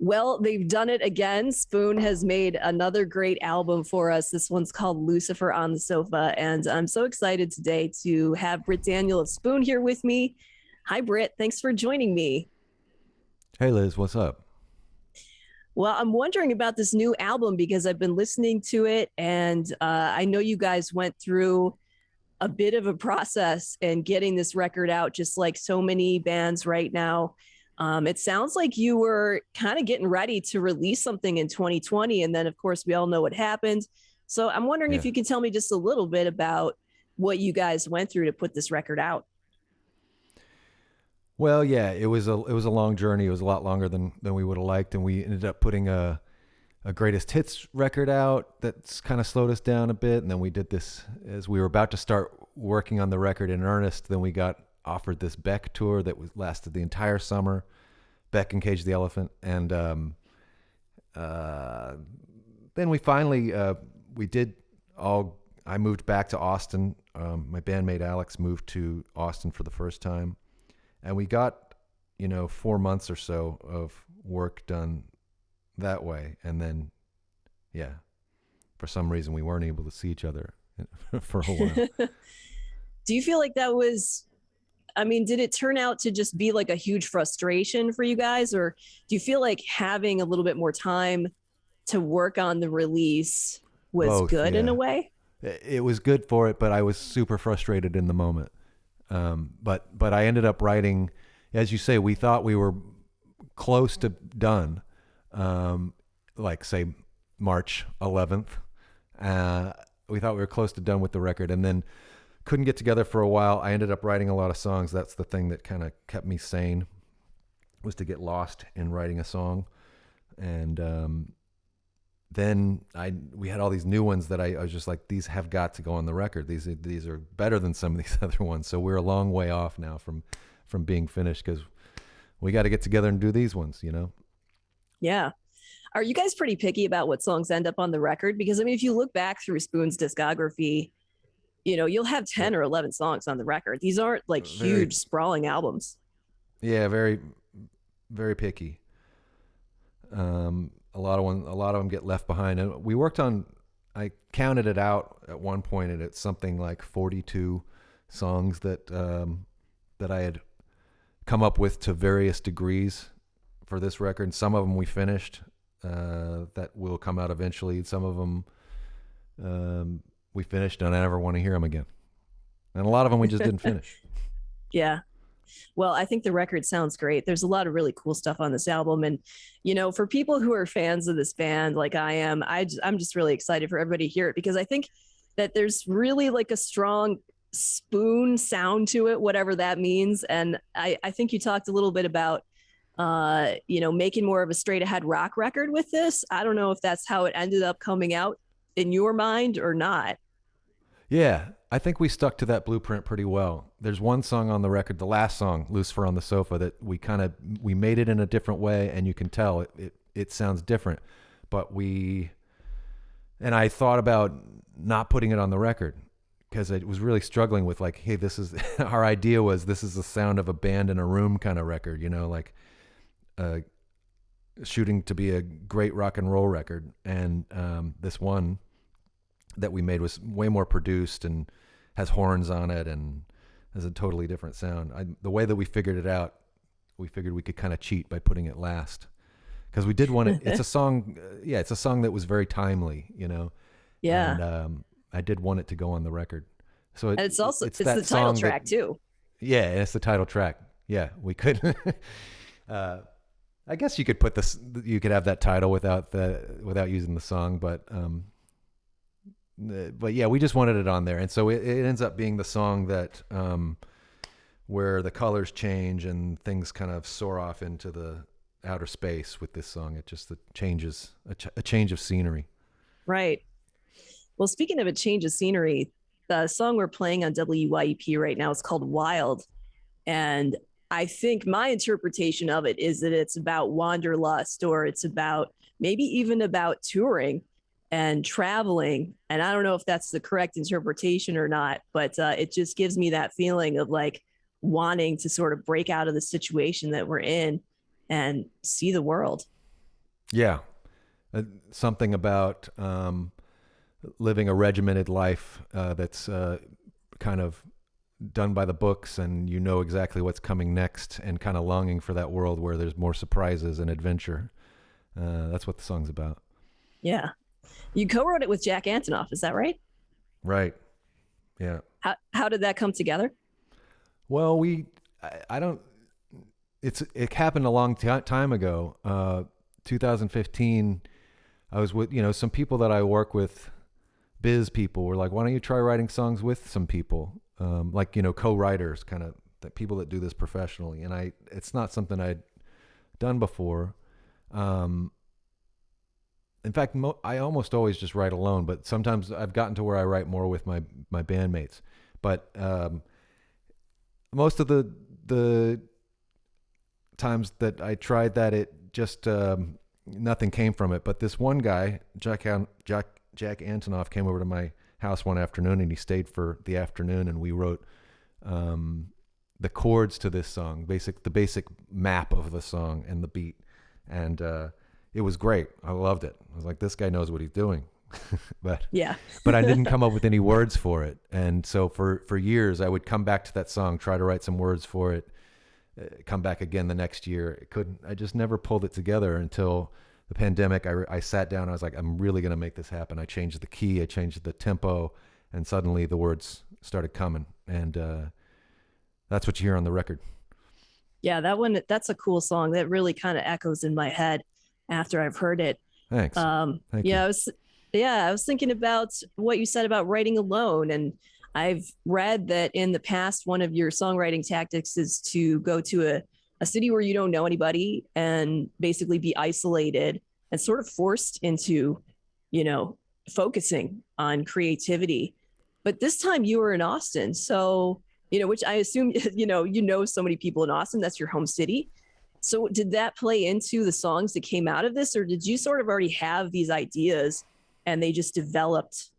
Well, they've done it again. Spoon has made another great album for us. This one's called Lucifer on the Sofa. And I'm so excited today to have Britt Daniel of Spoon here with me. Hi, Britt. Thanks for joining me. Hey Liz, what's up? Well, I'm wondering about this new album because I've been listening to it, and I know you guys went through a bit of a process in getting this record out, just like so many bands right now. It sounds like you were kind of getting ready to release something in 2020. And then, of course, we all know what happened. So I'm wondering if Yeah. you can tell me just a little bit about what you guys went through to put this record out. Well, yeah, it was a long journey. It was a lot longer than we would have liked, and we ended up putting a greatest hits record out that's kind of slowed us down a bit. And then we did this as we were about to start working on the record in earnest. Then we got offered this Beck tour that was lasted the entire summer, Beck and Cage the Elephant, and uh, then we finally we did all. I moved back to Austin. My bandmate Alex moved to Austin for the first time, and we got 4 months or so of work done that way. And then, yeah, for some reason we weren't able to see each other for a while. Do you feel like that was, I mean, did it turn out to just be like a huge frustration for you guys? Or do you feel like having a little bit more time to work on the release was Both, good in a yeah. way? It was good for it, but I was super frustrated in the moment. But I ended up writing, as you say, we thought we were close to done, like say March 11th. We thought we were close to done with the record, and then couldn't get together for a while. I ended up writing a lot of songs. That's the thing that kind of kept me sane, was to get lost in writing a song. And then we had all these new ones that I was just like, these have got to go on the record. These are better than some of these other ones. So we're a long way off now from being finished, because we got to get together and do these ones. Yeah. Are you guys pretty picky about what songs end up on the record? Because I mean, if you look back through Spoon's discography, you'll have 10 or 11 songs on the record. These aren't like Very, huge sprawling albums. yeah, very, very picky. A lot of them get left behind, and we worked on. I counted it out at one point, and it's something like 42 songs that I had come up with to various degrees for this record. And some of them we finished, that will come out eventually. Some of them we finished, and I never want to hear them again. And a lot of them we just didn't finish. Yeah. Well, I think the record sounds great. There's a lot of really cool stuff on this album. And, for people who are fans of this band, like I am, I'm just really excited for everybody to hear it, because I think that there's really like a strong Spoon sound to it, whatever that means. And I think you talked a little bit about, making more of a straight ahead rock record with this. I don't know if that's how it ended up coming out in your mind or not. Yeah, I think we stuck to that blueprint pretty well. There's one song on the record, the last song, Lucifer on the Sofa, that we made it in a different way, and you can tell it sounds different. But I thought about not putting it on the record, because I was really struggling with, like, hey, this is our idea was, this is the sound of a band in a room kind of record, like shooting to be a great rock and roll record. And this one that we made was way more produced and has horns on it and has a totally different sound. The way that we figured it out, we figured we could kind of cheat by putting it last, because we did want it. It's a song, yeah, it's a song that was very timely. Yeah. And I did want it to go on the record. So And it's that the title song track too. yeah, it's the title track. Yeah, we could. I guess you could put this. You could have that title without using the song, but yeah, we just wanted it on there, and so it ends up being the song that where the colors change and things kind of soar off into the outer space with this song. It just changes a change of scenery. Right. Well, speaking of a change of scenery, the song we're playing on WYEP right now is called Wild. And I think my interpretation of it is that it's about wanderlust, or it's about maybe even about touring and traveling. And I don't know if that's the correct interpretation or not, but it just gives me that feeling of like wanting to sort of break out of the situation that we're in and see the world. Yeah. Something about living a regimented life that's kind of done by the books, and you know exactly what's coming next, and kind of longing for that world where there's more surprises and adventure. That's what the song's about. Yeah. You co-wrote it with Jack Antonoff, is that right? Right. Yeah. How did that come together? Well, I don't, it happened a long time ago. 2015, I was with, some people that I work with, biz people were like, why don't you try writing songs with some people? Like, co-writers, kind of the people that do this professionally. And it's not something I'd done before. In fact, I almost always just write alone, but sometimes I've gotten to where I write more with my bandmates. But most of the times that I tried that, it just nothing came from it. But this one guy, Jack Antonoff, came over to my house one afternoon, and he stayed for the afternoon, and we wrote the chords to this song, the basic map of the song and the beat, and it was great. I loved it. I was like, this guy knows what he's doing. but yeah, but I didn't come up with any words for it, and so for years I would come back to that song, try to write some words for it, come back again the next year. I just never pulled it together until the pandemic. I sat down. I was like, I'm really going to make this happen. I changed the key, I changed the tempo, and suddenly the words started coming. And that's what you hear on the record. Yeah, that's a cool song that really kind of echoes in my head after I've heard it. Thanks. Thank you. I was thinking about what you said about writing alone. And I've read that in the past, one of your songwriting tactics is to go to a city where you don't know anybody and basically be isolated and sort of forced into, focusing on creativity. But this time you were in Austin. So, which I assume, so many people in Austin, that's your home city. So did that play into the songs that came out of this, or did you sort of already have these ideas and they just developed,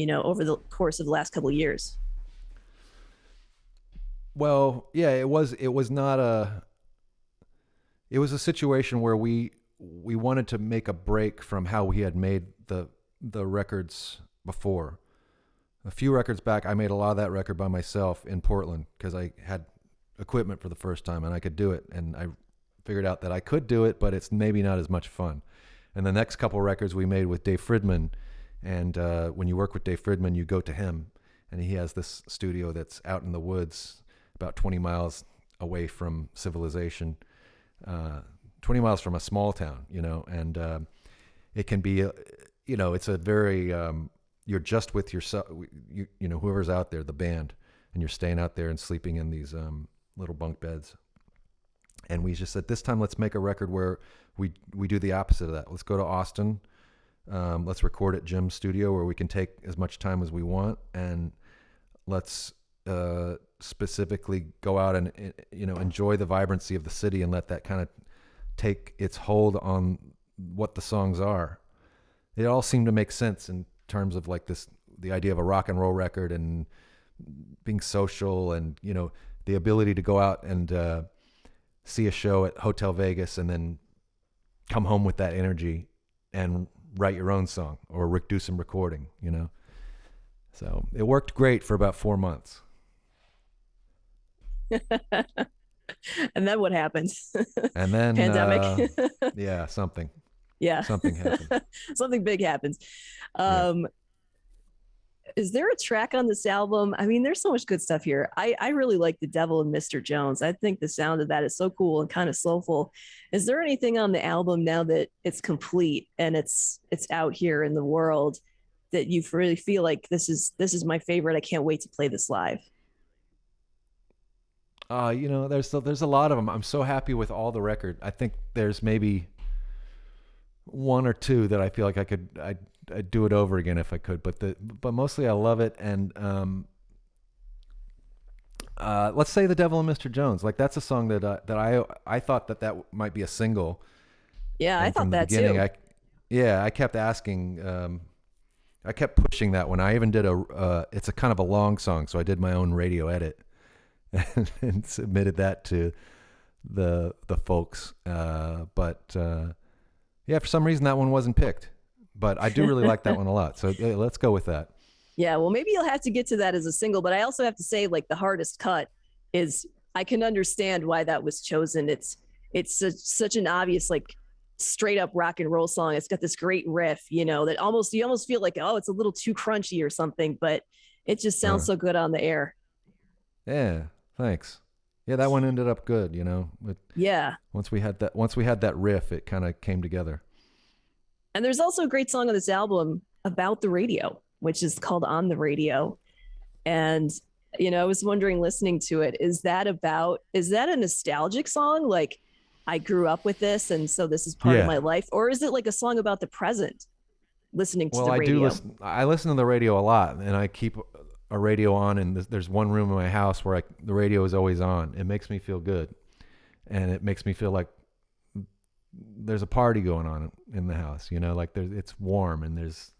over the course of the last couple of years? Well, yeah, it was a situation where we wanted to make a break from how we had made the records before. A few records back, I made a lot of that record by myself in Portland because I had equipment for the first time and I could do it. And I figured out that I could do it, but it's maybe not as much fun. And the next couple records we made with Dave Fridman. And when you work with Dave Fridman, you go to him, and he has this studio that's out in the woods, about 20 miles away from civilization, 20 miles from a small town, and it can be, it's a very, you're just with yourself, whoever's out there, the band, and you're staying out there and sleeping in these little bunk beds. And we just said, this time let's make a record where we do the opposite of that. Let's go to Austin. Let's record at Jim's studio where we can take as much time as we want, and let's specifically go out and enjoy the vibrancy of the city and let that kind of take its hold on what the songs are. It all seemed to make sense in terms of like the idea of a rock and roll record and being social, and the ability to go out and see a show at Hotel Vegas and then come home with that energy and write your own song or do some recording, So it worked great for about 4 months. And then what happened? And then pandemic. Yeah, something. Yeah. Something happened. Something big happens. Is there a track on this album? I mean, there's so much good stuff here. I really like The Devil and Mr. Jones. I think the sound of that is so cool and kind of soulful. Is there anything on the album now that it's complete and it's out here in the world that you really feel like this is my favorite? I can't wait to play this live. There's a lot of them. I'm so happy with all the record. I think there's maybe one or two that I feel like I'd do it over again if I could, but mostly I love it. And let's say The Devil and Mr. Jones. Like that's a song that I thought that might be a single. Yeah, I thought that too. I kept asking. I kept pushing that one. I even did it's a kind of a long song, so I did my own radio edit and submitted that to the folks. But Yeah, for some reason that one wasn't picked, but I do really like that one a lot. So let's go with that. Yeah, well, maybe you'll have to get to that as a single, but I also have to say, like, the hardest cut is, I can understand why that was chosen. It's such an obvious, like, straight up rock and roll song. It's got this great riff, you know, that you almost feel like, oh, it's a little too crunchy or something, but it just sounds so good on the air. Yeah, thanks. Yeah, that one ended up good, you know. Yeah. Once we had that riff, it kind of came together. And there's also a great song on this album about the radio, which is called On the Radio. And, you know, I was wondering, listening to it, is that a nostalgic song? Like, I grew up with this, and so this is part of my life? Or is it like a song about the present, listening to the radio? I listen to the radio a lot, and I keep a radio on, and there's one room in my house where the radio is always on. It makes me feel good, and it makes me feel like there's a party going on in the house, you know, like it's warm and there's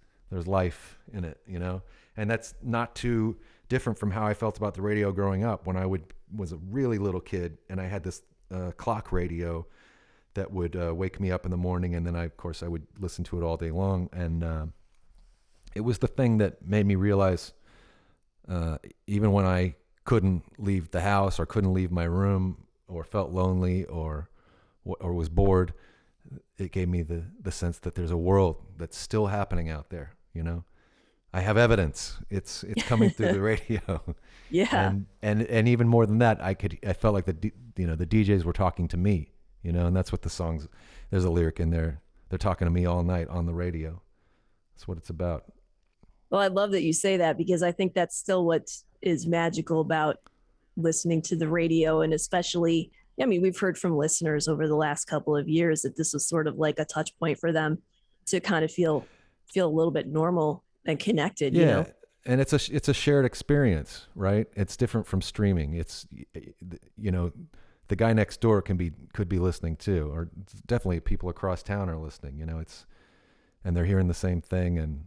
life in it, you know. And that's not too different from how I felt about the radio growing up when I was a really little kid, and I had this clock radio that would wake me up in the morning, and then I would listen to it all day long. And it was the thing that made me realize, even when I couldn't leave the house or couldn't leave my room or felt lonely or was bored, it gave me the sense that there's a world that's still happening out there, you know. I have evidence. It's coming through the radio. Yeah. And even more than that, I felt like the DJs were talking to me, you know, and that's what the songs, there's a lyric in there. They're talking to me all night on the radio. That's what it's about. Well, I love that you say that, because I think that's still what is magical about listening to the radio. And especially, I mean, we've heard from listeners over the last couple of years that this was sort of like a touch point for them to kind of feel a little bit normal and connected, you know? And it's a shared experience, right? It's different from streaming. It's, you know, the guy next door could be listening too, or definitely people across town are listening, you know, and they're hearing the same thing, and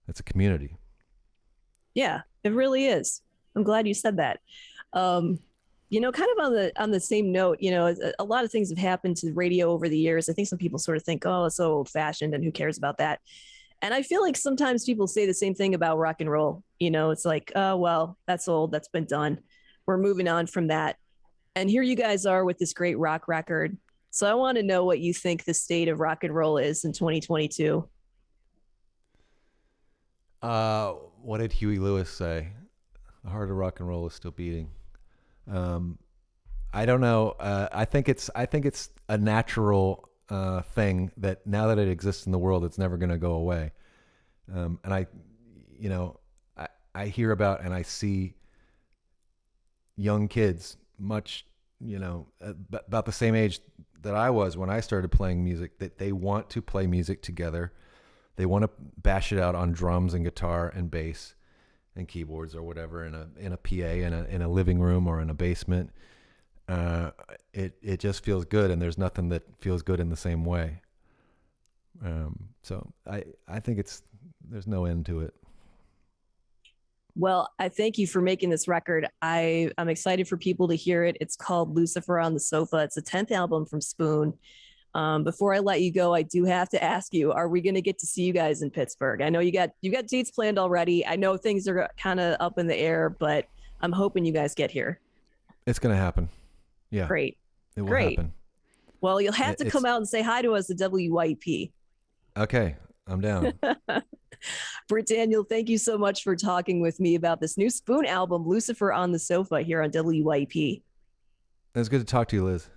it's a community. Yeah, it really is. I'm glad you said that. You know, kind of on the same note, you know, a lot of things have happened to radio over the years. I think some people sort of think, oh, it's so old fashioned and who cares about that? And I feel like sometimes people say the same thing about rock and roll. You know, it's like, oh, well, that's old. That's been done. We're moving on from that. And here you guys are with this great rock record. So I want to know what you think the state of rock and roll is in 2022. What did Huey Lewis say? The heart of rock and roll is still beating. I don't know. I think it's a natural thing that now that it exists in the world, it's never going to go away. And I hear about and I see young kids much, you know, about the same age that I was when I started playing music, that they want to play music together. They want to bash it out on drums and guitar and bass and keyboards or whatever in a PA in a living room or in a basement. It just feels good, and there's nothing that feels good in the same way. So I think there's no end to it. Well, I thank you for making this record. I'm excited for people to hear it. It's called Lucifer on the Sofa. It's the 10th album from Spoon. Before I let you go, I do have to ask you, are we going to get to see you guys in Pittsburgh? I know you got dates planned already. I know things are kind of up in the air, but I'm hoping you guys get here. It's going to happen. Yeah. Great. It will happen. Well, you'll have to come out and say hi to us at WYEP. Okay. I'm down. Britt Daniel, thank you so much for talking with me about this new Spoon album, Lucifer on the Sofa, here on WYEP. It was good to talk to you, Liz.